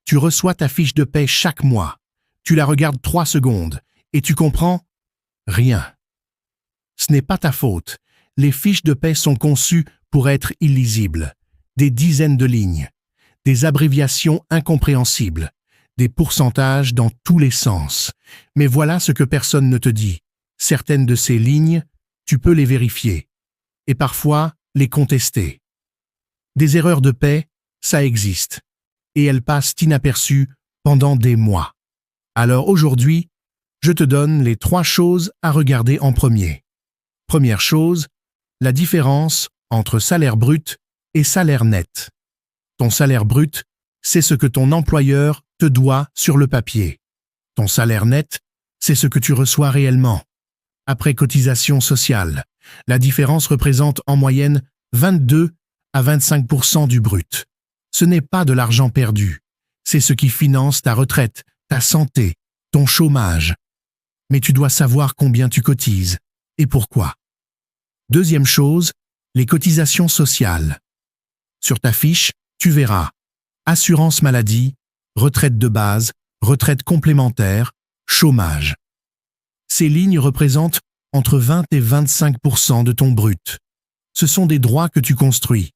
Tu reçois ta fiche de paie chaque mois. Tu la regardes 3 secondes et tu comprends rien. Ce n'est pas ta faute. Les fiches de paie sont conçues pour être illisibles. Des dizaines de lignes, des abréviations incompréhensibles, des pourcentages dans tous les sens. Mais voilà ce que personne ne te dit. Certaines de ces lignes, tu peux les vérifier et parfois les contester. Des erreurs de paie, ça existe et elles passent inaperçues pendant des mois. Alors aujourd'hui, je te donne les 3 choses à regarder en premier. Première chose, la différence entre salaire brut et salaire net. Ton salaire brut, c'est ce que ton employeur te doit sur le papier. Ton salaire net, c'est ce que tu reçois réellement. Après cotisation sociale, la différence représente en moyenne 22 à 25% du brut. Ce n'est pas de l'argent perdu, c'est ce qui finance ta retraite, ta santé, ton chômage. Mais tu dois savoir combien tu cotises et pourquoi. Deuxième chose, les cotisations sociales. Sur ta fiche, tu verras assurance maladie, retraite de base, retraite complémentaire, chômage. Ces lignes représentent entre 20 et 25% de ton brut. Ce sont des droits que tu construis,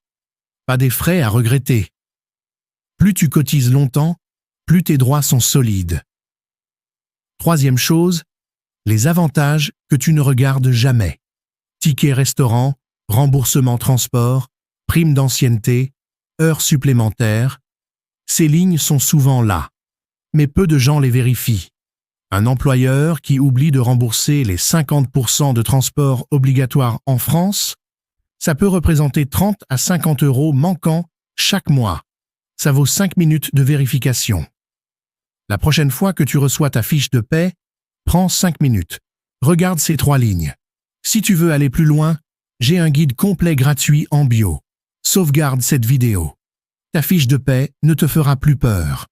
pas des frais à regretter. Plus tu cotises longtemps, plus tes droits sont solides. Troisième chose, les avantages que tu ne regardes jamais. Tickets restaurant, remboursement transport, prime d'ancienneté, heures supplémentaires. Ces lignes sont souvent là, mais peu de gens les vérifient. Un employeur qui oublie de rembourser les 50% de transport obligatoire en France, ça peut représenter 30 à 50 € manquants chaque mois. Ça vaut 5 minutes de vérification. La prochaine fois que tu reçois ta fiche de paie, prends 5 minutes. Regarde ces 3 lignes. Si tu veux aller plus loin, j'ai un guide complet gratuit en bio. Sauvegarde cette vidéo. Ta fiche de paie ne te fera plus peur.